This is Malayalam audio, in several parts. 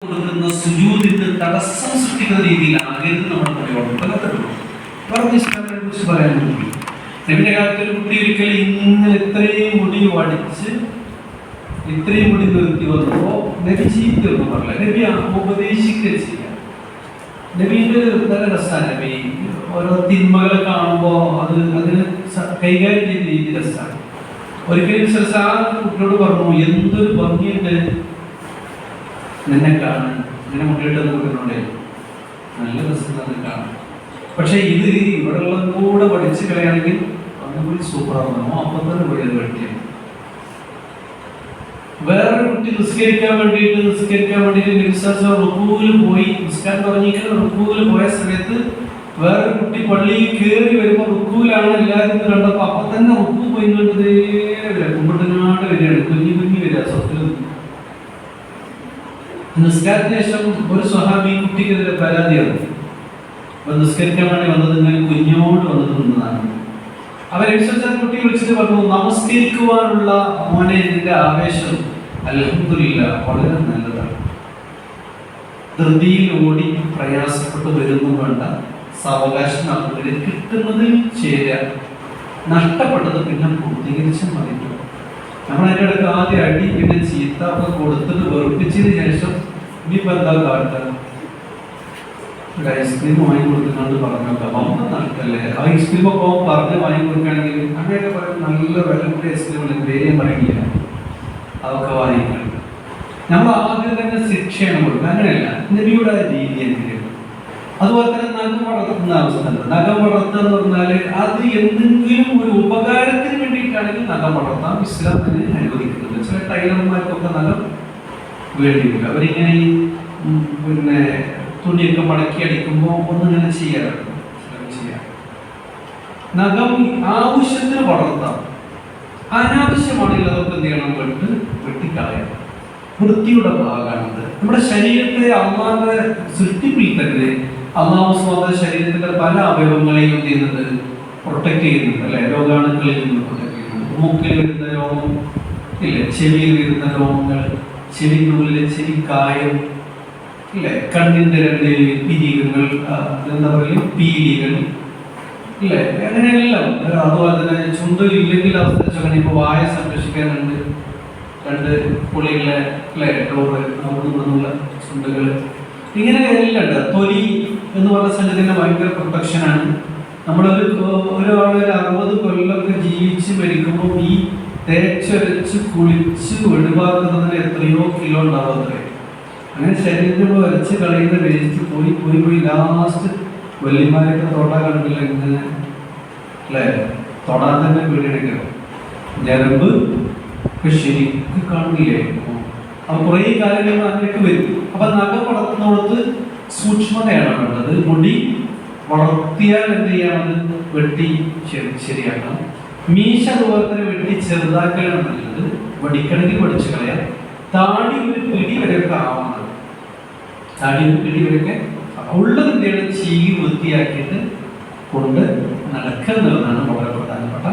കൊടുക്കുന്ന സുജൂദിന് തടസ്സം സൃഷ്ടിക്കുന്ന രീതിയിലാകരുത് നമ്മുടെ പ്രയോഗം. പറഞ്ഞ ഇസ്ലാമിനെ കുറിച്ച് പറയാൻ പറ്റില്ല. നബിയുടെ കാലത്ത് ഒരു കുട്ടി ഒരിക്കൽ ഇങ്ങനെ ഇത്രയും മുടി വടിച്ച് ഇത്രയും മുടി നിർത്തി വന്നപ്പോ നബി ചീത്തൊന്നും പറഞ്ഞില്ല. നബി ഉപദേശിക്കുക ചെയ്യാം. നബീന്റെ നല്ല രസമാണ്. നബി ഓരോ തിന്മകളെ കാണുമ്പോ അതിന് കൈകാര്യം ചെയ്ത രീതി രസമാണ്. ഒരിക്കലും കുട്ടിയോട് പറഞ്ഞു, എന്തൊരു ഭംഗിയുണ്ട് നിന്നെ കാണാൻ, ഇങ്ങനെ മുട്ടിയിട്ട് കൂട്ടുന്നുണ്ടേ, നല്ല രസം തന്നെ കാണാൻ. പക്ഷെ ഇത് ഇവിടെ ഉള്ളത് കൂടെ പഠിച്ചു കളയാണെങ്കിൽ ഒന്നുകൂടി സൂപ്പറാകുന്നു. അപ്പം തന്നെ പോയി അത് പഠിക്കാം. വേറൊരു കുട്ടി നിസ്കരിക്കാൻ വേണ്ടിയിട്ട് റുക്കൂവിൽ പോയി, നിസ്കാരം തുടങ്ങിയിട്ട് റുക്കൂവിൽ പോയ സമയത്ത് വേറൊരു കുട്ടി പള്ളിയിൽ കയറി വരുമ്പോൾ റുക്കൂവിലാണ് എല്ലാവരും കണ്ടപ്പോൾ അപ്പം തന്നെ റുക്കൂ പോയി കണ്ടതേ വരിക, കുമ്പിട്ടനാട് വരികയാണ്, കുഞ്ഞു വരിക സ്വത്തിൽ. നിസ്കാരത്തിന് ശേഷം ഒരു സ്വഹാബി കുട്ടിക്കെതിരെ പരാതിയാണ്. അപ്പൊ നിസ്കരിക്കാൻ വേണ്ടി വന്നത് ഇങ്ങനെ കുഞ്ഞോട് വന്നത് നിന്നതാണ്. അവരനുസരിച്ച കുട്ടി വിളിച്ചിട്ട് പറഞ്ഞു, നമസ്കരിക്കുവാനുള്ള മോനെ ഇതിന്റെ ആവേശം അൽഹംദുലില്ലാ വളരെ നല്ലതാണ്. ധൃതിയിൽ ഓടി പ്രയാസപ്പെട്ട് വരുന്നു വേണ്ട, സാവകാശം നടന്നതിൽ കിട്ടുന്നതിൽ ചേരുക, നഷ്ടപ്പെട്ടത് പിന്നെ പൂർത്തീകരിച്ച് മതിക്കും. നമ്മളതിൻ്റെ ഇടയ്ക്ക് ആദ്യം അടി പിന്നെ ചീത്ത ഒക്കെ കൊടുത്തിട്ട് വെറുപ്പിച്ചതിന് ശേഷം ഇനിയിപ്പോൾ എന്താ കാട്ടുക, ഒരു ഐസ്ക്രീം വാങ്ങി കൊടുക്കുന്നുണ്ട് പറഞ്ഞോക്കാം, വമ്പ നഷ്ടല്ലേ. ആ ഐസ്ക്രീം ഒക്കെ പറഞ്ഞ് വാങ്ങി കൊടുക്കുകയാണെങ്കിൽ അങ്ങനെയൊക്കെ പറയും, നല്ല വില കൂടിയ ഐസ്ക്രീം പേര് പറയുന്നില്ല, അതൊക്കെ വാങ്ങിക്കണം. നമ്മൾ ആദ്യം തന്നെ ശിക്ഷയാണ് കൊടുക്കുക, അങ്ങനെയല്ല. നബിയുടെ രീതി എങ്ങനെയാണ്. അതുപോലെ തന്നെ നഖം വളർത്തുന്ന അവസ്ഥ ഉണ്ട്. നഖം വളർത്തുക എന്ന് പറഞ്ഞാൽ അത് എന്തെങ്കിലും ഒരു ഉപകാരത്തിന് വേണ്ടിയിട്ടാണെങ്കിൽ നഖം വളർത്താം. ഇസ്ലാം അതിനെ അനുവദിക്കുന്നുണ്ട്. ചില ടൈലർമാർക്കൊക്കെ നഖം വേണ്ടിയില്ല. അവരിങ്ങനെ പിന്നെ തുണിയൊക്കെ മടക്കി അടിക്കുമ്പോൾ ഒന്നിങ്ങനെ ചെയ്യാറുണ്ട്. നഖം ആവശ്യത്തിന് വളർത്താം, അനാവശ്യമാണെങ്കിൽ അതൊക്കെ എന്ത് ചെയ്യണം, വെട്ടിക്കളയാം. വൃത്തിയുടെ ഭാഗമാണത്. നമ്മുടെ ശരീരത്തെ അള്ളാഹുവിന്റെ സൃഷ്ടിപ്പിൽ തന്നെ അള്ളാഹു സ്വന്തം ശരീരത്തിന്റെ പല അവയവങ്ങളെയും എന്ത് ചെയ്യുന്നത്, പ്രൊട്ടക്ട് ചെയ്യുന്നുണ്ട് അല്ലെ. രോഗാണുക്കളിൽ നിന്ന് പ്രൊട്ടക്ട് ചെയ്യുന്നുണ്ട്. മൂക്കിൽ വരുന്ന രോഗം ഇല്ലേ, ചെവിയിൽ വരുന്ന രോഗങ്ങൾ, ചെവിക്കുള്ളിലെ ചെവിക്കായം ഇല്ലേ, കണ്ണിന്റെ രണ്ട് പിരികൾ, എന്താ പറയുക, പീലികൾ ഇല്ലേ, അങ്ങനെയെല്ലാം. അതുപോലെ തന്നെ ചുണ്ടില്ലെങ്കിൽ അവസ്ഥ ഇപ്പൊ വായ സംരക്ഷിക്കാനുണ്ട് രണ്ട് പുളികളെ അല്ലെ, ഡോറ് അവിടുന്നുള്ള ചുണ്ടുകൾ, ഇങ്ങനെ എല്ലാം ഉണ്ട്. തൊലി എന്ന് പറഞ്ഞ സംഗതിന്റെ ഭയങ്കര പ്രൊട്ടക്ഷനാണ്. ഒരാള് 60 കൊല്ലമൊക്കെ ജീവിച്ച് മരിക്കുമ്പോൾ ഈ തേച്ചരച്ച് കുളിച്ച് ഒഴിവാക്കുന്നതിന് എത്രയോ കിലോ ഉണ്ടാവും അത്രേ. അങ്ങനെ ശരീരത്തിൽ വരച്ച് കളയുന്ന വേസ്റ്റ് പോയി ലാസ്റ്റ് വല്യമാരൊക്കെ തൊടാൻ കണ്ടില്ല, ഇങ്ങനെ അല്ലേ, തൊടാൻ തന്നെ പേടിയെടുക്കണം. ഞരമ്പ് ശരിക്കും കാണില്ലേ. അപ്പൊ കുറേ കാര്യങ്ങൾ അങ്ങനെയൊക്കെ വരും. അപ്പൊ നഖം വളർത്തുന്നോടത്ത് സൂക്ഷ്മതയാണ് വേണ്ടത്. മുടി വളർത്തിയാൽ എന്ത് ചെയ്യണം, വെട്ടി ശരിയാക്കണം. മീശ അതുപോലെ തന്നെ വെട്ടി ചെറുതാക്കലാണ് നല്ലത്. വടിക്കണമെങ്കിൽ വടിച്ചു കളയാം. താടി ഒരു പിടി വരെയൊക്കെ ആവണം. താടി ഒരു പിടി വരെയൊക്കെ ഉള്ളത് എന്താണ്, ചീകി വൃത്തിയാക്കിയിട്ട് കൊണ്ട് നടക്കുന്നതാണ് വളരെ പ്രധാനപ്പെട്ട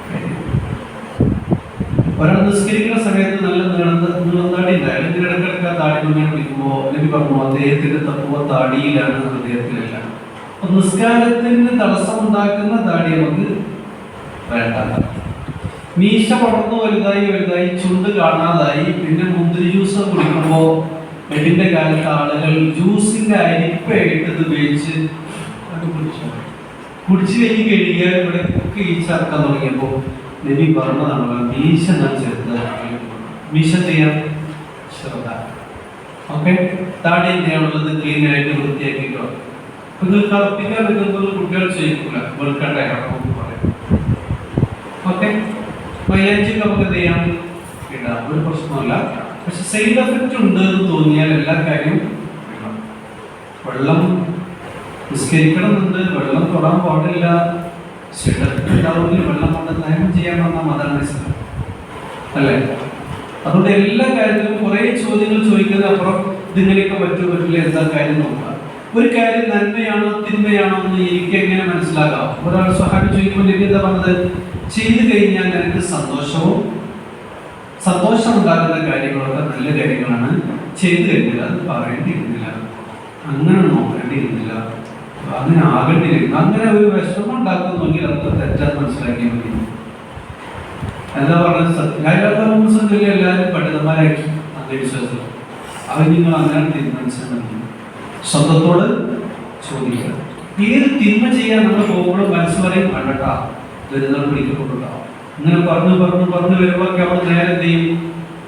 കാര്യം. ഒരാൾ നിസ്കരിക്കുന്ന സമയത്ത് നല്ല നീളന്താടി ഉണ്ടായാലും ഇതിനിടക്കിടക്ക് ആ താടി ഇങ്ങനെ പിടിക്കുമ്പോൾ നബി പറഞ്ഞു, അദ്ദേഹത്തിന്റെ തത്വ താടിയിലാണ്, ഹൃദയത്തിലല്ല. അപ്പൊ നിസ്കാരത്തിന് തടസ്സം ഉണ്ടാക്കുന്ന താടി നമുക്ക് വേണ്ട. മീശ വളർന്നു വലുതായി ചുണ്ട് കാണാതായി. പിന്നെ മുന്തിരി ജ്യൂസ് കുടിക്കുമ്പോ നബിന്റെ കാലത്ത് ആളുകൾ ജ്യൂസിന്റെ അരിപ്പായിട്ട് ഇത് ഉപയോഗിച്ച് അത് കുടിച്ചു കഴിയുക. ഇവിടെ ഒക്കെ ഈ ചേർക്കാൻ തുടങ്ങിയപ്പോ നബി പറഞ്ഞതാണല്ലോ, മീശ ഞാൻ ചേർത്ത് മീശ ചെയ്യാൻ ശ്രദ്ധ. ഓക്കെ, താടി എന്തിനാണുള്ളത്, ക്ലീൻ ആയിട്ട് വൃത്തിയാക്കിട്ടോ. ഇത് കറുപ്പിക്കാൻ പറ്റുന്നത് കുട്ടികൾ ചെയ്യിക്കൂല, വെളുക്കട്ടെ പറയും. ഓക്കെ, മൈലാഞ്ചി നമുക്ക് എന്ത് ചെയ്യാം, ഇടാം, ഒരു പ്രശ്നമല്ല. പക്ഷെ സൈഡ് എഫക്റ്റ് ഉണ്ട് എന്ന് തോന്നിയാൽ എല്ലാ കാര്യവും ഇടണം. വെള്ളം നിസ്കരിക്കണമെന്നുണ്ട്, വെള്ളം തൊടാൻ പാടില്ല. ഉണ്ടാവുമെങ്കിൽ വെള്ളം കൊണ്ട് നയം ചെയ്യാൻ വന്ന മതമാണ് ഇസ്ലാം അല്ലേ. അതുകൊണ്ട് എല്ലാ കാര്യത്തിലും കുറെ ചോദ്യങ്ങൾ ചോദിക്കുന്നത് അപ്പുറം ഇതിങ്ങനെയൊക്കെ പറ്റില്ല, എന്താ കാര്യം നോക്കുക. ഒരു കാര്യം നന്മയാണോ തിന്മയാണോ എന്ന് എനിക്ക് എങ്ങനെ മനസ്സിലാക്കാം. ഒരാൾ സ്വഹാബി ചോദിക്കുമ്പോൾ നബി എന്താ പറഞ്ഞത്, ചെയ്തു കഴിഞ്ഞാൽ നിനക്ക് സന്തോഷവും സന്തോഷം ഉണ്ടാക്കുന്ന കാര്യങ്ങളൊക്കെ നല്ല കാര്യങ്ങളാണ്. ചെയ്തു കഴിഞ്ഞാൽ അത് പറയേണ്ടിയിരുന്നില്ല, അങ്ങനെ നോക്കേണ്ടിയിരുന്നില്ല, അങ്ങനെ ആകേണ്ടിയിരുന്നില്ല. അങ്ങനെ ഒരു വിഷമം ഉണ്ടാക്കുന്നുവെങ്കിൽ അതൊക്കെ തെറ്റാന്ന് മനസ്സിലാക്കിയാൽ മതി. എന്താ പറഞ്ഞത്? എല്ലാവരും പണ്ഡിതന്മാരാക്കി അന്ധവിശ്വാസം. അവർ നിങ്ങൾ അങ്ങനെ തീരുമാനിച്ചാൽ മതി. സ്വന്തത്തോട് ചോദിക്കുക. ഏത് തിന്മ ചെയ്യാൻ നമ്മൾ പോകുമ്പോഴും മനസ്സ് പറയും കണ്ടട്ടാ ദുരിതം പിടിക്കപ്പെട്ടുണ്ടാവും. ഇങ്ങനെ പറഞ്ഞു വരുമ്പോഴൊക്കെ നമ്മൾ നേരെ എന്ത് ചെയ്യും?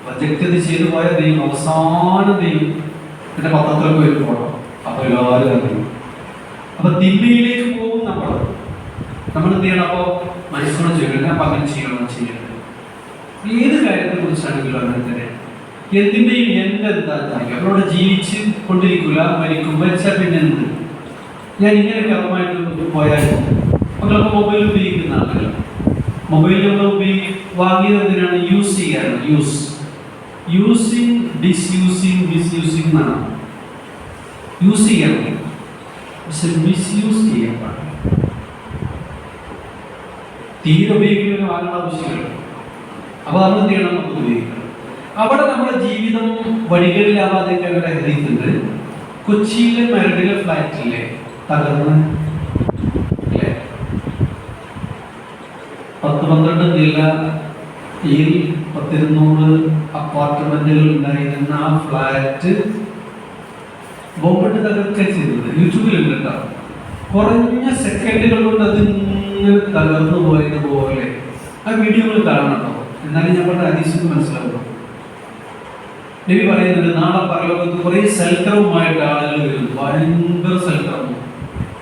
പ്രൊജക്റ്റ് ചെയ്തു പോയാൽ ചെയ്യും, അവസാനം ചെയ്യും പിന്നെ പത്രത്തിലൊക്കെ വരും പോകണം. അപ്പൊ എല്ലാവരും അറിയും. അപ്പൊ തിന്മയിലേക്ക് പോകും നമ്മൾ എന്ത് ചെയ്യണം? അപ്പോ മനസ്സിനോട് ചെയ്യണം, അപ്പൊ അങ്ങനെ ചെയ്യരുത്. ഏത് കാര്യത്തെ കുറിച്ചാണെങ്കിലും അങ്ങനെ തന്നെ. എന്തിന്റെയും എന്താ അവരോട് ജീവിച്ച് കൊണ്ടിരിക്കില്ല, മരിക്കും. മരിച്ചാൽ പിന്നെ എന്ത്? ഞാൻ ഇങ്ങനെ കർമ്മമായിട്ട് പോയാൽ മക്കളൊക്കെ മൊബൈൽ ഉപയോഗിക്കുന്ന ആളുകൾ, മൊബൈൽ നമ്മൾ വാങ്ങിയത് എന്തിനാണ്? യൂസ് ചെയ്യാനാണ്. യൂസിങ്, മിസ്യൂസിങ് എന്നാണ്. യൂസ് ചെയ്യണം, പക്ഷെ മിസ്യൂസ് ചെയ്യാൻ പാടില്ല. തീരെ ഉപയോഗിക്കുന്ന വാങ്ങേണ്ട ആവശ്യമില്ല. അപ്പൊ നമ്മൾ എന്ത് ചെയ്യണം? നമുക്ക് ഉപയോഗിക്കണം. അവിടെ നമ്മുടെ ജീവിതം വഴികളിലാവാതെയൊക്കെ അവരുടെ ഹരിക്കുന്നുണ്ട്. കൊച്ചിയിലെ മരടിലെ ഫ്ലാറ്റിലെ തകർന്ന് 10-12 ജില്ലയിൽ 200 അപ്പാർട്ട്മെന്റുകൾ ഉണ്ടായിരുന്ന ആ ഫ്ലാറ്റ് ബോംബിട്ട് തകർക്കുക ചെയ്തത്. യൂട്യൂബിലുണ്ട് കേട്ടോ. കുറഞ്ഞ സെക്കൻഡുകൾ കൊണ്ട് അതിങ്ങനെ തകർന്നു പോയതുപോലെ ആ വീഡിയോകൾ കാണണം. എന്നാലും ഞങ്ങളുടെ ഹദീസിന് മനസ്സിലാവും. നബി പറയുന്നുണ്ട്, നാളെ പരലോകത്ത് കുറെ സൽക്കരവുമായിട്ട് ആളുകൾ വരും. ഭയങ്കര സൽക്കരവും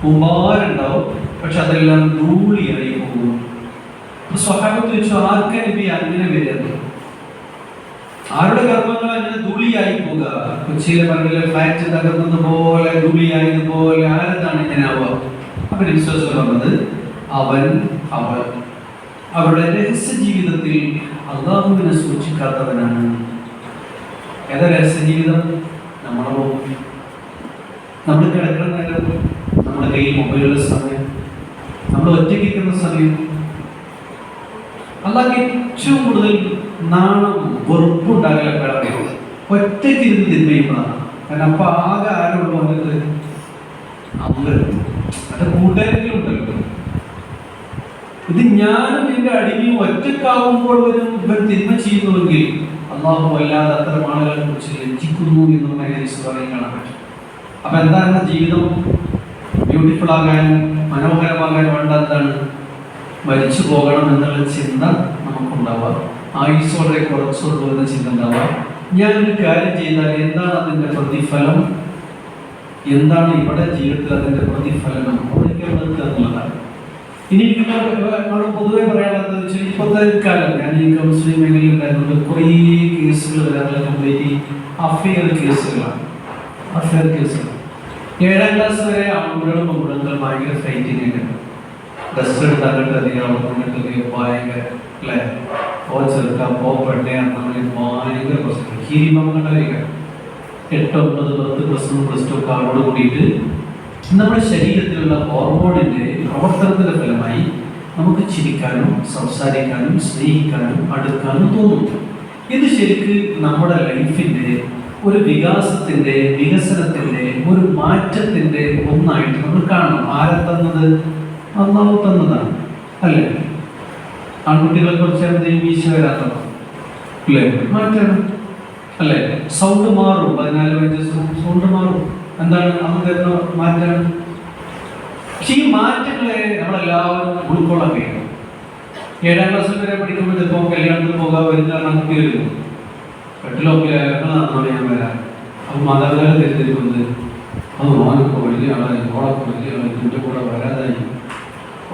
കുമാരുണ്ടാവും, പക്ഷെ അതെല്ലാം ധൂളിയായി പോകും. സ്വഹാബത്ത് വെച്ചു, ആർക്കെ നബി അങ്ങനെ വരുന്നത്? ആരുടെ കർമ്മങ്ങൾ അങ്ങനെ ധൂളിയായി പോകുക? കൊച്ചിയിലെ മരടിലെ ഫ്ലാറ്റ് തകർന്നത് പോലെ ധൂളിയായതുപോലെ ആരെന്താണ് ഇങ്ങനെ ആവുക? അപ്പൊ വിശ്വാസം പറഞ്ഞത് അവൾ അവരുടെ രഹസ്യ ജീവിതത്തിൽ അള്ളാഹുവിനെ സൂക്ഷിക്കാത്തവനാണ്. ഏതാ രഹസ്യ ജീവിതം? നമ്മൾ കിടക്കുന്ന നേരം, നമ്മുടെ കയ്യിൽ മൊബൈലുള്ള സമയം, നമ്മൾ ഒറ്റയ്ക്കുന്ന സമയം, അള്ളാഹ് ഏറ്റവും കൂടുതൽ നാണം വെറുപ്പുണ്ടാകലൊക്കെ ഒറ്റയ്ക്കിരുന്ന് തിന്മയുമ്പോഴാണ്. കാരണം അപ്പൊ ആകെ ആരുള്ളൂ അവനത്? അവരുടെ കൂട്ടുകാരെങ്കിലും ഉണ്ടല്ലോ. ഇത് ഞാനും എന്റെ അടിമയും ഒറ്റക്കാവുമ്പോൾ വരും ഇവർ തിന്മ ചെയ്യുന്നുവെങ്കിൽ അള്ളാഹു അല്ലാതെ അത്തരം ആളുകളെ കുറിച്ച് ലജ്ജിക്കുന്നു എന്നുള്ള ഹദീസ് കാണാൻ പറ്റും. അപ്പൊ എന്താണ് ജീവിതം ബ്യൂട്ടിഫുൾ ആകാനും മനോഹരമാകാനും വേണ്ട എന്താണ്? മരിച്ചു പോകണം എന്നുള്ള ചിന്ത നമുക്കുണ്ടാവുക. ആയുസ് വളരെ കുറച്ചുള്ളൂ എന്ന ചിന്ത ഉണ്ടാവുക. ഞാനൊരു കാര്യം ചെയ്താൽ എന്താണ് അതിന്റെ പ്രതിഫലം, എന്താണ് ഇവിടെ ജീവിതത്തിൽ അതിന്റെ പ്രതിഫലനം, എന്നുള്ളതാണ്. ഇനി നിങ്ങളോട് പൊതുവെ പറയാനുള്ളത് വെച്ചാൽ ഇപ്പോഴത്തെ കാലം ഞാൻ ഈ കൗൺസിലിംഗ് മേഖലയിൽ ഉണ്ടായിരുന്നത് കുറേ കേസുകൾ വരാനുള്ള കംപ്ലീറ്റ് അഫെയർ കേസുകളാണ്. 7ാം ക്ലാസ് വരെ ആൺകുട്ടികളും പെൺകുട്ടികളും ഭയങ്കര ഫൈറ്റിംഗ് ഉണ്ട്. ഡ്രസ് എടുത്താൽ അധികം ഭയങ്കര അല്ലേ? ചെറുക്കാം പെണ്ണയാണ് നമ്മൾ ഭയങ്കര പ്രശ്നം. ഹിരിമങ്ങളുടെ 8-9-10 +1 +2 കാർഡോട് കൂടിയിട്ട് നമ്മുടെ ശരീരത്തിലുള്ള ഹോർമോണിന്റെ പ്രവർത്തനത്തിന്റെ ഫലമായി നമുക്ക് ചിരിക്കാനും സംസാരിക്കാനും സ്നേഹിക്കാനും അടുക്കാനും തോന്നും. ഇത് ശരിക്ക് നമ്മുടെ ലൈഫിന്റെ ഒരു വികാസത്തിന്റെ, വികസനത്തിന്റെ, ഒരു മാറ്റത്തിന്റെ ഒന്നായിട്ട് നമ്മൾ കാണണം. ആരെ തന്നത്? അള്ളാഹു തന്നതാണ് അല്ലേ? ആൺകുട്ടികളെ കുറിച്ച് വീശ വരാത്തതാണ് അല്ലേ? മാറ്റണം അല്ലേ? സൗണ്ട് മാറും. 14 വയസ്സ് സൗണ്ട് മാറും. എന്താണ് അന്ന് തരുന്ന മാറ്റാണ്. പക്ഷെ ഈ മാറ്റങ്ങളെ നമ്മളെല്ലാവരും ഉൾക്കൊള്ളാൻ കഴിയണം. 7ാം ക്ലാസ്സിൽ വരെ പഠിക്കുമ്പോൾ ചിലപ്പോൾ കല്യാണത്തിന് പോകാൻ വരുന്ന കുട്ടി വരും. 8-ലൊക്കെ ഞാൻ വരാം. അപ്പൊ മാതാപിതാക്കൾ തിരിച്ചിരിക്കുന്നത് അത് മോനൊക്കെ വലിയ ആളായി, മോളൊക്കെ വലിയ ആളായി, കുട്ടി കൂടെ വരാതായി.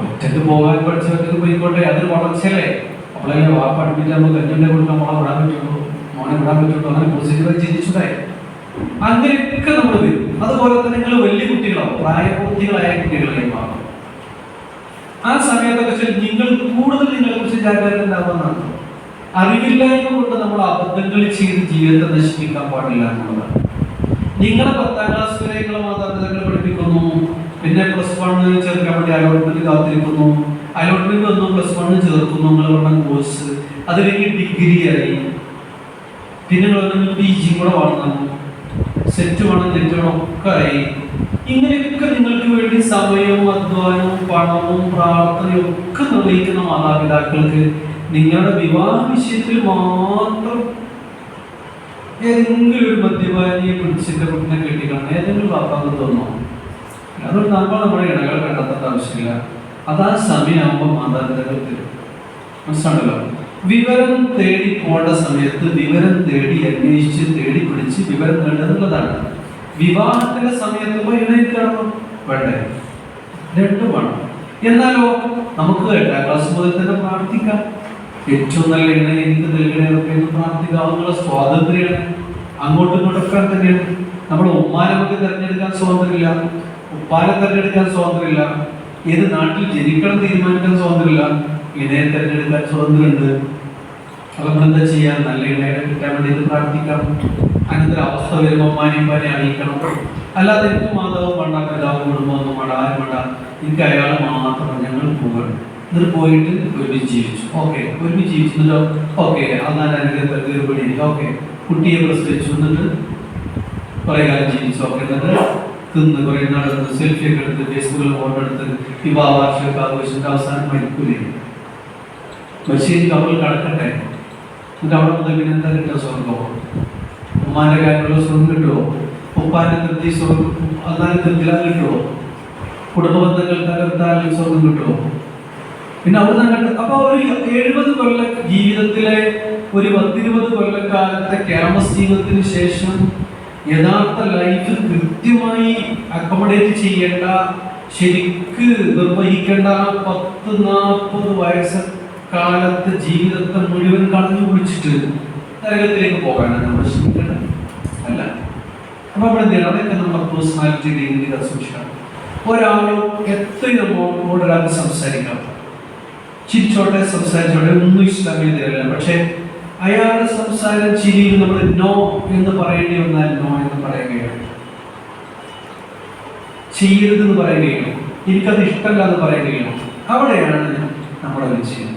ഒറ്റക്ക് പോകാൻ പഠിച്ചവർക്ക് പോയിക്കോട്ടെ, അതൊരു വളർച്ചയല്ലേ? അവളെ വാപ്പ അടുപ്പിച്ച് നമ്മൾ കഞ്ഞിന്റെ കൊടുക്കാൻ മോളെ വിടാൻ പറ്റുള്ളൂ, മോനെ വിടാൻ പറ്റുള്ളൂ. അങ്ങനെ പ്രൊസീജിയർ ചിന്തിച്ചതായി. അങ്ങനെയൊക്കെ നമ്മൾ വരും. അതുപോലെ തന്നെ നിങ്ങൾ വലിയ കുട്ടികളോ പ്രായപൂർത്തികളായ കുട്ടികളായി മാറും. ആ സമയത്തൊക്കെ നിങ്ങൾ കൂടുതൽ നിങ്ങളെ കുറിച്ച് ജാഗ്രത ഉണ്ടാവുന്നതാണ്. അറിവില്ലായ്മ കൊണ്ട് നമ്മൾ അബദ്ധങ്ങൾ ചെയ്ത് ജീവിതത്തെ നശിപ്പിക്കാൻ പാടില്ല എന്നുള്ളതാണ്. നിങ്ങളെ 10ാം ക്ലാസ് വരെ നിങ്ങളെ മാതാപിതാക്കൾ പഠിപ്പിക്കുന്നു, പിന്നെ +1 ചേർക്കാൻ വേണ്ടി അലോട്ട്മെന്റ് കാത്തിരിക്കുന്നു, അലോട്ട്മെന്റ് വന്നു +1 ചേർക്കുന്നു, നിങ്ങൾ പറഞ്ഞ കോഴ്സ്, അത് കഴിഞ്ഞ് ഡിഗ്രി ആയി, പിന്നെ PG കൂടെ വളർന്നു, സെറ്റ് വേണം, നെറ്റ് വേണം, ഒക്കെ ആയി. ഇങ്ങനെയൊക്കെ നിങ്ങൾക്ക് വേണ്ടി സമയവും അധ്വാനവും പണവും പ്രാർത്ഥനയും ഒക്കെ നിർവഹിക്കുന്ന മാതാപിതാക്കൾക്ക് നിങ്ങളുടെ വിവാഹ വിഷയത്തിൽ മാത്രം ഏതെങ്കിലും ഒരു മദ്യപാനിയെ പിടിച്ചിട്ട് കുട്ടിനെ കെട്ടിക്കണം ഏതെങ്കിലും വാപ്പാന്ന് തോന്നോ? അതുകൊണ്ട് നമ്മുടെ ഇടകൾ കണ്ടെത്തേണ്ട ആവശ്യമില്ല. അതാ സമയമാകുമ്പോൾ മാതാപിതാക്കൾക്ക് മനസ്സിലാണല്ലോ. വിവരം തേടി പോകേണ്ട സമയത്ത് വിവരം തേടി അന്വേഷിച്ച് തേടി പിടിച്ച് വിവരം നേടുന്നതാണ്. വിവാഹത്തിന്റെ സമയത്ത് എഴുന്നേൽക്കണം വേണ്ടേ? രണ്ടും വേണം. എന്നാലോ നമുക്ക് 8ാം ക്ലാസ് മുതൽ തന്നെ പ്രാർത്ഥിക്കാം. ഏറ്റവും നല്ല ഇണ എനിക്ക് നൽകണമൊക്കെ പ്രാർത്ഥിക്കാവുന്ന സ്വാതന്ത്ര്യമാണ്. അങ്ങോട്ടും ഇങ്ങോട്ടൊക്കെ തന്നെയാണ്. നമ്മുടെ ഉമ്മാനെ നമുക്ക് തിരഞ്ഞെടുക്കാൻ സ്വാതന്ത്ര്യമില്ല, ഉപ്പാനെ തിരഞ്ഞെടുക്കാൻ സ്വാതന്ത്ര്യമില്ല, ഏത് നാട്ടിൽ ജനിക്കണം തീരുമാനിക്കാൻ സ്വാതന്ത്ര്യമില്ല, ഇണയെ തിരഞ്ഞെടുക്കാൻ സ്വാതന്ത്ര്യമുണ്ട്. അപ്പൊ നമ്മളെന്താ ചെയ്യാൻ? നല്ല ഇണയെ കിട്ടാൻ വേണ്ടി പ്രാർത്ഥിക്കാം. അങ്ങനത്തെ ഒരു അവസ്ഥ വരുമ്പോൾ ഉമ്മാനെ അറിയിക്കണം. അല്ലാതെ എനിക്ക് മാതാവും വേണ്ട, പിതാവും കുടുംബമൊന്നും വേണ്ട, ആരും വേണ്ട, എനിക്ക് അയാൾ മാത്രം, ഞങ്ങൾ പോകണം. എന്നിട്ട് പോയിട്ട് ഒരുമിച്ച് ജീവിച്ചു. ഓക്കെ, ഒരുമിച്ച് ജീവിച്ചിട്ടോ, ഓക്കെ, അന്നാൻ അനുഗ്രഹപടി, ഓക്കെ, കുട്ടിയെ പ്രസവിച്ചു, എന്നിട്ട് കുറെ കാലം ജീവിച്ചു. ഓക്കെ, എന്നിട്ട് തിന്ന് കുറെ നടന്ന് സെൽഫി ഒക്കെ എടുത്ത് ഫേസ്ബുക്കിൽ ഫോട്ടോ എടുത്ത് വിവാഹ വാർഷിക ആഘോഷിച്ചിട്ട് അവസാനം മരിക്കൂലേ? പക്ഷേ കവറിൽ കടക്കട്ടെ. എന്നിട്ട് അവിടെ മുതൽ പിന്നെ എന്താ കിട്ടുക? സ്വർഗമോ? ഉമ്മാന്റെ കാര്യമുള്ള സ്വർഗം കിട്ടുമോ? ഉപ്പാന്റെ തൃപ്തി സ്വർഗം, അന്നാന്റെ തൃപ്തി കിട്ടുമോ? കുടുംബ ബന്ധങ്ങൾ തകർത്താൽ സ്വർഗം കിട്ടുമോ? പിന്നെ അവിടെ തന്നെ. അപ്പൊ ഒരു 70 കൊല്ല ജീവിതത്തിലെ ഒരു 10-20 കൊല്ലക്കാലത്തെ ക്യാമ്പസ് ജീവിതത്തിന് ശേഷം യഥാർത്ഥ ലൈഫ് കൃത്യമായി അക്കോമഡേറ്റ് ചെയ്യേണ്ട, ശരിക്ക് നിർവഹിക്കേണ്ട 10-40 വയസ്സക്കാലത്തെ ജീവിതത്തെ മുഴുവൻ കളഞ്ഞു കുളിച്ചിട്ട് നരകത്തിലേക്ക് പോകാനാണ് നമ്മൾ ശ്രമിക്കേണ്ടത്. അല്ല, അപ്പൊ അവിടെ എന്ത് ചെയ്യണം? അതൊക്കെ നമ്മുടെ പേഴ്സണാലിറ്റി രീതിയിൽ സൂക്ഷിക്കണം. ഒരാളും എത്രയും നമ്മോട് ഒരാൾക്ക് സംസാരിക്കാം, ചിരിച്ചോട്ടെ, സംസാരിച്ചോട്ടെ, ഒന്നും ഇസ്ലാമികതയല്ല. പക്ഷെ അയാളുടെ സംസാരം ചിരിയിൽ നമ്മൾ നോ എന്ന് പറയേണ്ടി വന്നാൽ നോ എന്ന് പറയുകയാണ്, ചെയ്യരുതെന്ന് പറയുകയാണ്, എനിക്കത് ഇഷ്ടമല്ല എന്ന് പറയുകയാണ്. അവിടെയാണ് നമ്മുടെ വിജയം.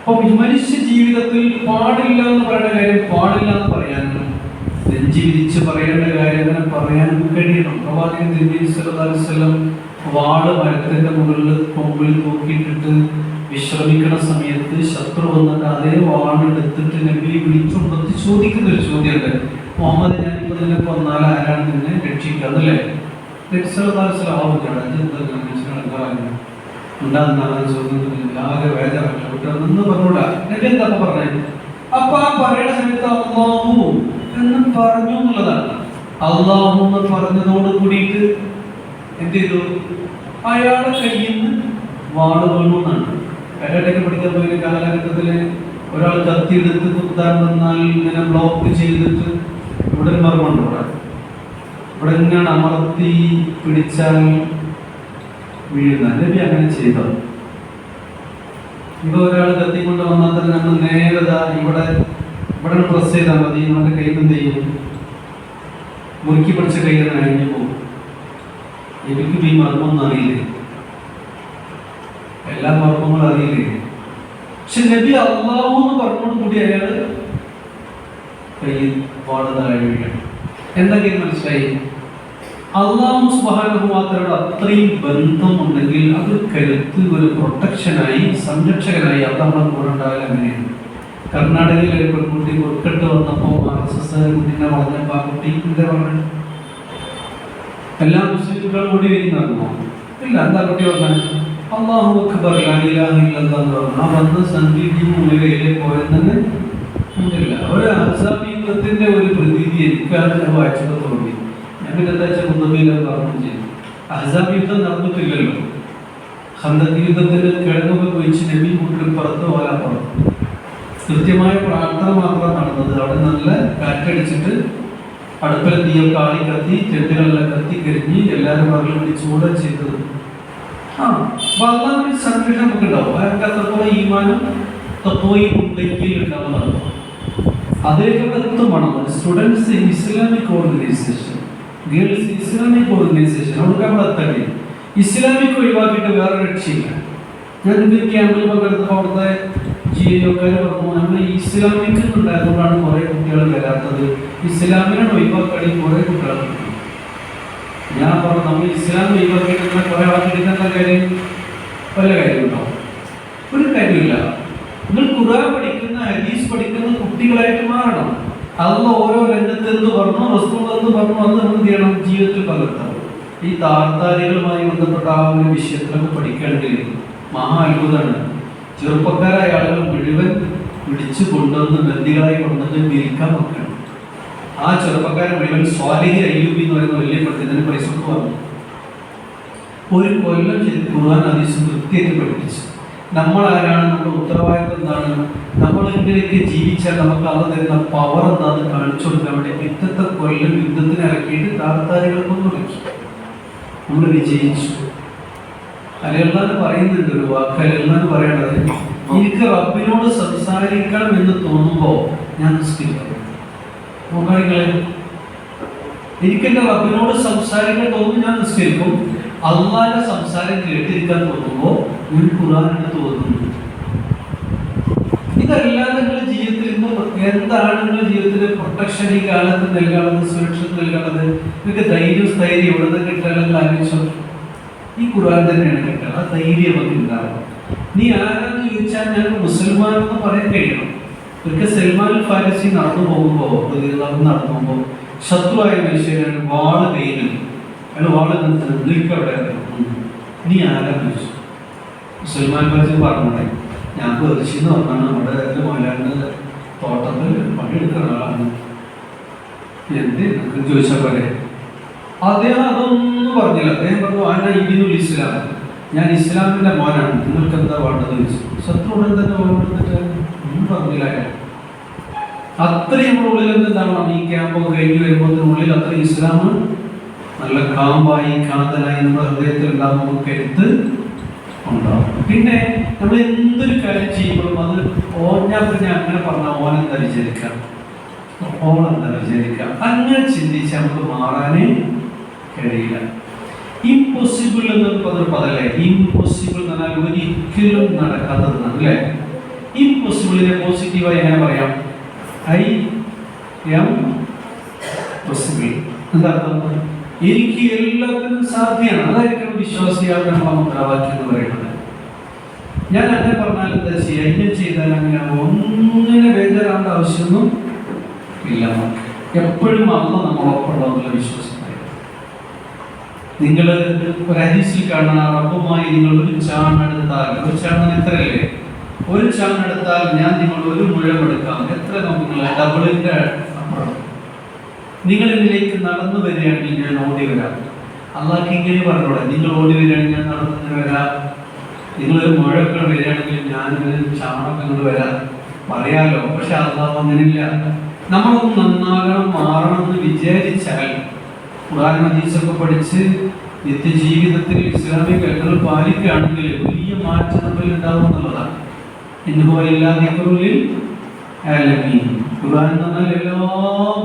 അപ്പൊ മനുഷ്യ ജീവിതത്തിൽ പാടില്ല എന്ന് പറയുന്ന കാര്യം പാടില്ല എന്ന് പറയാനും, നെഞ്ചി വിരിച്ച് പറയേണ്ട കാര്യം അങ്ങനെ പറയാനും കഴിയണം. പ്രവാചകൻ തിരുമേനി സല്ലല്ലാഹു അലൈഹി വസല്ലം വാള് മരത്തിന്റെ കൊമ്പിൽ തൂക്കിയിട്ടിട്ട് വിശ്രമിക്കുന്ന സമയത്ത് ശത്രു വന്നിട്ട് അതേ വാളെടുത്തിട്ട് നബിയെ വിളിച്ചുകൊണ്ടത് ചോദിക്കുന്ന ഒരു ചോദ്യമുണ്ട്. മുഹമ്മദ്, ഞാനിപ്പോ നിന്നെ കൊന്നാൽ ആരാണ് നിന്നെ രക്ഷിക്കുക? അതല്ലേ? ആകെ വേദന പറഞ്ഞൂടാ. നബി എന്താ പറഞ്ഞത്? അപ്പൊ ആ പറയുന്ന സമയത്ത് അല്ലാഹു എന്ന് പറഞ്ഞു എന്നുള്ളതാണ്. അല്ലാഹു എന്ന് പറഞ്ഞതോട് കൂടിയിട്ട് എന്ത് ചെയ്തു? അയാളുടെ കയ്യിൽ നിന്ന് വാള് വീണു എന്നാണ്. കരാട്ടൊക്കെ പഠിക്കാൻ പോയ കാലഘട്ടത്തില് ഒരാൾ കത്തിയെടുത്ത് കുത്താൻ വന്നാൽ ഇങ്ങനെ ബ്ലോക്ക് ചെയ്തിട്ട് ഇവിടെ ഒരു മർമ്മമുണ്ട്. ഇവിടെ ഇങ്ങനെ അമർത്തി പിടിച്ചാൽ വീഴുന്ന നബി അങ്ങനെ ചെയ്തത്. ഇപ്പൊ ഒരാൾ കത്തിക്കൊണ്ട് വന്നാൽ തന്നെ നമ്മൾ നേരെ ഇവിടെ പ്രസ് ചെയ്താൽ മതി. നമ്മുടെ കയ്യിൽ എന്ത് ചെയ്യും? മുറുക്കി പിടിച്ച കയ്യിൽ നിന്ന് അഴിഞ്ഞു പോകും. എനിക്ക് ഈ മർമ്മൊന്നും അറിയില്ലേ, എല്ലാ മർമ്മങ്ങളും അറിയില്ലേ. പക്ഷെ നബി അല്ലാഹു എന്ന് പറഞ്ഞോട് കൂടി അയാൾ കയ്യിൽ വാടുന്നതാണ്. എന്തൊക്കെയാണ് മനസ്സിലായി? അല്ലാഹു സുബ്ഹാനഹു വ തആലയോട് അത്രയും ബന്ധമുണ്ടെങ്കിൽ അത് കരുത്ത്, ഒരു പ്രൊട്ടക്ഷനായി, സംരക്ഷകനായി അത് നമ്മുടെ കൂടെ ഉണ്ടായാൽ അങ്ങനെയാണ്. കർണാടകയിലെ ഒരു പെൺകുട്ടി കൊൽക്കട്ട വന്നപ്പോൾ RSS കുട്ടീനെ വളഞ്ഞപ്പോൾ ആ കുട്ടി എന്താ പറഞ്ഞു? എല്ലാ മുസ്ലിംകളും കൂടി വരുന്നോ? ഇല്ല. എന്താ കുട്ടി പറഞ്ഞത്? അല്ലാഹു അക്ബർ ലാ ഇലാഹ ഇല്ലല്ലാഹ് എന്ന് പറഞ്ഞു. ആ വന്ന സംഗീതം ഉള്ളിലേക്ക് പോയെന്നെ ഇല്ല. ഒരു അഹ്സാബ് യുദ്ധത്തിന്റെ ഒരു പ്രതീതി എനിക്കാണ് വായിച്ചപ്പോൾ തോന്നി. ഞാൻ പിന്നെ എന്താ വെച്ചാൽ മുന്നബിയിലെ പറഞ്ഞു ചെയ്തു. അഹ്സാബ് യുദ്ധം നടന്നിട്ടില്ലല്ലോ. ഖന്തഖ് യുദ്ധത്തിന് കിഴങ്ങൊക്കെ കുഴിച്ച് നബി കൂട്ടിൽ പുറത്ത് പോലെ പുറത്ത് കൃത്യമായ പ്രാർത്ഥന മാത്രം നടന്നത്. അവിടെ നല്ല കാറ്റടിച്ചിട്ട് അടുപ്പിലെ തീയൊക്കെ ആളി കത്തി, ചെണ്ടുകളെല്ലാം കത്തിക്കരിഞ്ഞ് എല്ലാവരും മകളിൽ ചൂട് ചെയ്തത്. വളരെ സംരക്ഷണം നമുക്ക് ഉണ്ടാവും. അയാൾക്ക് അത്രത്തോളം ഈമാനും തത്വയും ഉണ്ടെങ്കിൽ ഉണ്ടാവുന്നതാണ്. അതിലേക്ക് എത്തും വേണം. Students Islamic organisation, girls Islamic organisation, അവർക്ക് അവിടെ എത്തണ്ടേ. ഇസ്ലാമിക് ഒഴിവാക്കിയിട്ട് വേറെ രക്ഷയില്ല. ഞാൻ ഇന്ത്യൻ ക്യാമ്പിൽ പങ്കെടുത്തപ്പോൾ അവിടുത്തെ ജിയോക്കാർ പറഞ്ഞു നമ്മൾ ഇസ്ലാമിക് ഉണ്ടായതുകൊണ്ടാണ് കുറെ കുട്ടികൾ വരാത്തത്, ഇസ്ലാമിനാണ് ഒഴിവാക്കടി കുറെ കുട്ടികൾ. ഞാൻ പറഞ്ഞു നമ്മൾ ഇസ്ലാം ഒഴിവാക്കിയിട്ട് കുറെ ആൾക്കെടുക്കേണ്ട കാര്യം വല്ല കാര്യമുണ്ടോ? ഒരു കാര്യമില്ല. നിങ്ങൾ ഖുർആൻ പഠിക്കുന്ന ഹദീസ് പഠിക്കുന്ന കുട്ടികളായിട്ട് മാറണം. അന്ന് ഓരോ രംഗത്ത് എന്ത് പറഞ്ഞു, റസൂൽ എന്ത് പറഞ്ഞു, അത് നമ്മൾ എന്ത് ചെയ്യണം, ജീവിതത്തിൽ പകർത്താം. ഈ താർത്താരികളുമായി ബന്ധപ്പെട്ട ആ ഒരു വിഷയത്തിലൊക്കെ പഠിക്കുകയാണെങ്കിൽ മഹാ അത്ഭുതമാണ്. ചെറുപ്പക്കാരായ ആളുകൾ മുഴുവൻ പിടിച്ചു കൊണ്ടുവന്ന് ബന്ദികളായി കൊണ്ടുവന്ന് വിൽക്കാൻ വെക്കണം. ആ ചെറുപ്പക്കാരെ മുഴുവൻ സ്വാലിഹി അയ്യൂബി എന്ന് പറയുന്ന വലിയ പണ്ഡിതന് പൈസ വന്നു. ഒരു കൊല്ലം ശരി ഖുർആൻ ഹദീസ് കൃത്യമായിട്ട് പഠിപ്പിച്ചു. നമ്മൾ ആരാണ്, നമ്മുടെ ഉത്തരവാദിത്വം എന്താണ്, നമ്മൾ ഇതിലേക്ക് ജീവിച്ചാൽ നമുക്ക് അത് തരുന്ന പവർ എന്താന്ന് കാണിച്ചു കൊടുക്കാൻ വേണ്ടി പിറ്റത്തെ കൊല്ലം യുദ്ധത്തിന് ഇറക്കിയിട്ട് താർത്താരികളെ കൊണ്ട് വിളിച്ചു. നമ്മൾ വിജയിച്ചു. അലെല്ലാന്ന് പറയുന്നുണ്ട് ഒരു വാക്ക്. അലെല്ലാന്ന് പറയണത്, എനിക്ക് റബ്ബിനോട് സംസാരിക്കണം എന്ന് തോന്നുമ്പോ ഞാൻ നിസ്കരിക്കും. നോക്കാണികളെ, എനിക്കെന്റെ റബ്ബിനോട് സംസാരിക്കാൻ തോന്നുന്നു, ഞാൻ നിസ്കരിക്കും. അള്ളാന്റെ സംസാരം കേട്ടിരിക്കാൻ തോന്നുമ്പോ ഞാൻ ഖുർആനാണ് തോന്നുന്നു. ഇതല്ലാതെ നിങ്ങളുടെ ജീവിതത്തിൽ ഇന്ന് എന്താണ് നിങ്ങളുടെ ജീവിതത്തിൽ പ്രൊട്ടക്ഷൻ ഈ കാലത്ത് നൽകാനുള്ളത്, സുരക്ഷ നൽകാനുള്ളത്? നിങ്ങൾക്ക് ധൈര്യം സ്ഥൈര്യം എവിടെ നിന്ന് കിട്ടാനുള്ള ആലോചിച്ചോ? ഈ ഖുർആൻ തന്നെയാണ് കിട്ടുക. ആ ധൈര്യം നമുക്ക് ഉണ്ടാവണം. നീ ആരാന്ന് ചോദിച്ചാൽ ഞാൻ മുസൽമാൻ എന്ന് പറയാൻ കഴിയണം. ഒരിക്കൽ സൽമാൻ ഫാരിസി നടന്നു പോകുമ്പോൾ ശത്രുവായ മനുഷ്യനാണ് വാള് കയ്യിലും അയാൾ വാള് അവിടെ നീ ആരാന്ന് ചോദിച്ചു. മുസൽമാൻ ഫാരിസി പറഞ്ഞോടെ ഞാൻ പേർച്ചിന്ന് പറഞ്ഞാണ്, നമ്മുടെ മൊലാന്റെ തോട്ടത്തിൽ പണിയെടുക്കുന്ന ആളാണ്. എന്ത് നമുക്ക് ചോദിച്ചാൽ പോലെ അദ്ദേഹം അതൊന്നും പറഞ്ഞില്ല. അദ്ദേഹം പറഞ്ഞു ആന ഇബിനുൽ ഇസ്ലാം, ഞാൻ ഇസ്ലാമിന്റെ മോനാണ്, നിങ്ങൾക്ക് എന്താ വേണ്ടത് ചോദിച്ചു. ശത്രുടൻ തന്നെ വേണ്ടെന്നിട്ട് ഒന്നും പറഞ്ഞില്ല. അത്രയും നമ്മുടെ ഉള്ളിൽ എന്താണ്, ഈ ക്യാമ്പൊക്കെ കഴിഞ്ഞ് വരുമ്പോഴത്തിനുള്ളിൽ അത്രയും ഇസ്ലാം നല്ല കാമ്പായി കാന്തനായി നമ്മുടെ ഹൃദയത്തിൽ ഉണ്ടാകുമ്പോൾ കരുത്ത് ഉണ്ടാവും. പിന്നെ നമ്മൾ എന്തൊരു കാര്യം ചെയ്യുമ്പോഴും അത് ഓഞ്ഞാൽ പിന്നെ അങ്ങനെ പറഞ്ഞാൽ ഓനെന്താ വിചാരിക്കാം, ഓണെന്താ വിചാരിക്കാം, അങ്ങനെ ചിന്തിച്ച് നമുക്ക് മാറാനേ കഴിയില്ല. ഇമ്പോസിബിൾ എന്നൊരു പദല്ലേ? ഇമ്പോസിബിൾ എന്ന് പറഞ്ഞാൽ ഒരിക്കലും നടക്കാത്തതാണ് അല്ലേ? ഇമ്പോസിബിളിനെ പോസിറ്റീവായി എങ്ങനെ പറയാം? I M possible. എന്താ അർത്ഥം? എനിക്ക് എല്ലാത്തിനും സാധ്യമാണ്. അതായിരിക്കും വിശ്വാസിയാവുന്ന മുദ്രാവാക്യം എന്ന് പറയുന്നത്. ഞാൻ അങ്ങനെ പറഞ്ഞാൽ എന്താ ചെയ്യുക, ഇങ്ങനെ ചെയ്താൽ അങ്ങനെ ഒന്നിനെ ബേജാറാവേണ്ട ആവശ്യമൊന്നും ഇല്ല. എപ്പോഴും അമ്മ നമ്മളൊപ്പം ഉണ്ടാവുന്ന വിശ്വാസം. നിങ്ങൾ ഒരു ഹദീസിൽ കാണുന്ന റബ്ബുമായി നിങ്ങൾ ഒരു ചാണെടുത്താൽ, ഒരു ചാണൻ എത്രയല്ലേ, ഒരു ചാണെടുത്താൽ ഞാൻ നിങ്ങൾ ഒരു മുഴം എടുക്കാം. എത്ര നോക്കുക, ഡബിളിന്റെ അപ്പുറം. നിങ്ങൾ ഇതിലേക്ക് നടന്നു വരികയാണെങ്കിൽ ഞാൻ ഓടി വരാം. അള്ളാഹ് ഇങ്ങനെ പറഞ്ഞോളെ, നിങ്ങൾ ഓടി വരികയാണെങ്കിൽ ഞാൻ നടന്നു വരാം. നിങ്ങളൊരു മുഴക്കൾ വരികയാണെങ്കിൽ ഞാനൊരു ചാണകം ഇങ്ങോട്ട് വരാം പറയാലോ. പക്ഷെ അള്ളാഹ് അങ്ങനെയില്ല. നമ്മളൊന്ന് നന്നാകണം, മാറണം എന്ന് വിചാരിച്ചാൽ ഖുർആൻ ഹദീസൊക്കെ പഠിച്ച് നിത്യജീവിതത്തിൽ ഇസ്ലാമിക കൽപ്പനകൾ പാലിക്കുകയാണെങ്കിൽ വലിയ മാറ്റം നമ്മളിൽ ഉണ്ടാവും എന്നുള്ളതാണ്. ഖുർആൻ എന്ന് പറഞ്ഞാൽ എല്ലാ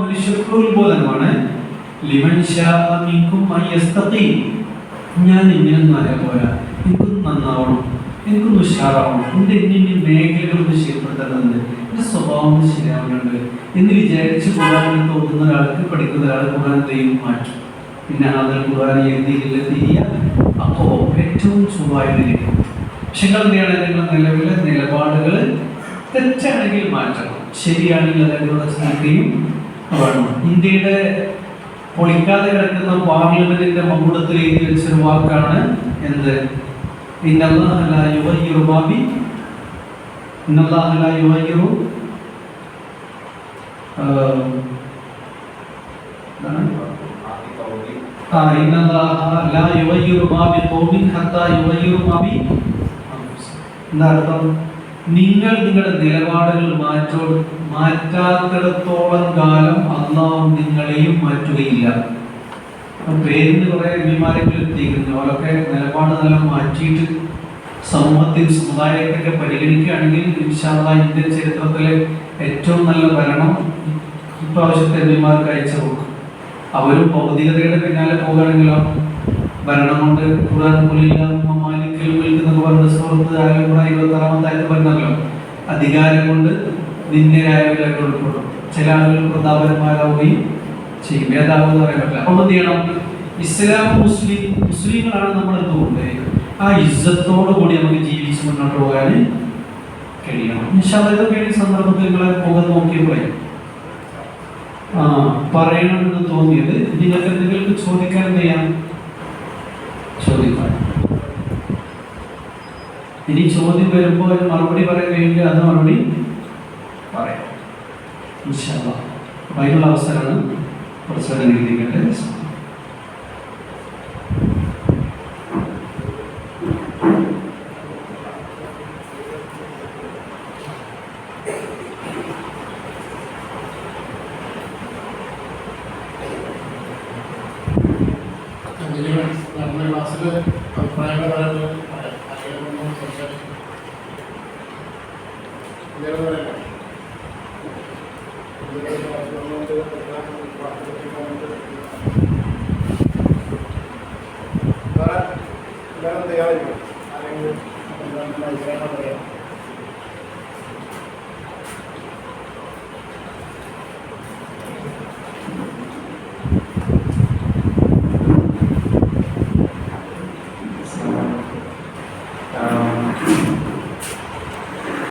മനുഷ്യർക്കും ഉത്ബോധനമാണ്. ഞാൻ ഇങ്ങനൊന്നും ആയ പോരാ, എനിക്കൊന്ന് നന്നാവണം, എനിക്കൊന്ന് ഉഷാറാവണം, എൻ്റെ ഇന്ന മേഖലകളൊന്ന് ശരിപ്പെടുത്തേണ്ടതുണ്ട്, എൻ്റെ സ്വഭാവം ശരിയാവുന്നുണ്ട് എന്ന് വിചാരിച്ച് ഖുർആൻ തോന്നുന്ന ഒരാൾക്ക്, പഠിക്കുന്ന ഒരാൾ ഖുർആൻ ദൈവം മാറ്റും. പിന്നെ അതിൽ ഖുർആൻ എഴുതിയില്ല തിരിയ അപ്പോൾ ഏറ്റവും ചൊവ്വായിരിക്കും. പക്ഷെ എന്താണ്, നിങ്ങളുടെ നിലവിലെ നിലപാടുകൾ തെറ്റാണെങ്കിൽ മാറ്റണം, ശരിയാണെങ്കിൽ അതിലൂടെ സ്നേഹിക്കുകയും വേണം. ഇന്ത്യയുടെ പൊളിക്കാതെ കിടക്കുന്ന പാർലമെന്റിന്റെ മകുടത്തിൽ എഴുതി വെച്ചൊരു വാക്കാണ് എന്ത്? ഇന്നല്ലാഹ ലാ യുഗയ്യിറു മാ ബി ഇന്നല്ലാഹ ലാ യുഗയ്യിറു ഇന്നല്ലാഹ ലാ യുഗയ്യിറു മാ ബി ഖൗമിൻ ഹത്താ യുഗയ്യിറു മാ ബി അൻഫുസിഹിം. എന്താ അർത്ഥം? നിങ്ങൾ നിങ്ങളുടെ നിലപാടുകൾ മാറ്റാത്തിടത്തോളം കാലം അള്ളാഹു നിങ്ങളെയും മാറ്റുകയില്ല. പേരിന് കുറെ വിമാനങ്ങൾ എത്തിക്കുന്നു. അവരൊക്കെ നിലപാട് നല്ല മാറ്റിയിട്ട് സമൂഹത്തിൽ സമുദായത്തൊക്കെ പരിഗണിക്കുകയാണെങ്കിൽ ഇന്ത്യൻ ചരിത്രത്തിലെ ഏറ്റവും നല്ല ഭരണം ഇപ്രാവശ്യത്തെ എംപിമാർക്ക് അയച്ചു കൊടുക്കും. അവരും ഭൗതികതയുടെ പിന്നാലെ പോകുകയാണെങ്കിലോ ഭരണം കൊണ്ട് ഖുർആൻ എന്നൊക്കെ പറഞ്ഞ സുഹൃത്ത് 26-ാമത്തെ ആയത്ത് പറഞ്ഞല്ലോ, അധികാരം കൊണ്ട് നിന്ദരായവരൊക്കെ ഉൾപ്പെടും. ചില ആളുകൾ പ്രതാപരന്മാരാവുകയും ചെയ്യും. ഭേദാവ് എന്ന് പറയാൻ പറ്റില്ല. അപ്പോൾ എന്ത് ചെയ്യണം? ഇസ്ലാം മുസ്ലിങ്ങളാണ് നമ്മൾ എന്തുകൊണ്ട് ആ ഇസ്സത്തോടു കൂടി നമുക്ക് ജീവിച്ച് മുന്നോട്ട് പോകാൻ കഴിയണം. ഇതൊക്കെയാണ് ഈ സന്ദർഭത്തിൽ നിങ്ങളെ മുഖം നോക്കിയപ്പോഴേ പറയണമെന്ന് തോന്നിയത്. നിങ്ങൾക്ക് എന്തെങ്കിലും ചോദിക്കാൻ എന്ത് ചെയ്യാം? ചോദിക്കാം. ഇനി ചോദ്യം വരുമ്പോൾ ഒരു മറുപടി പറയാൻ കഴിയില്ല, അത് മറുപടി പറയാം. ഇൻഷാ അല്ലാഹ്. അപ്പോൾ അതിനുള്ള അവസരമാണ് കുറച്ചുകൂടെ എഴുതിക്കേണ്ടത്. നമ്മുടെ ക്ലാസ്സിൽ അഭിപ്രായങ്ങൾ പറയുന്നത് വേറെ തയ്യാറായിരിക്കും. അല്ലെങ്കിൽ അഭിപ്രായങ്ങൾ പറയാം.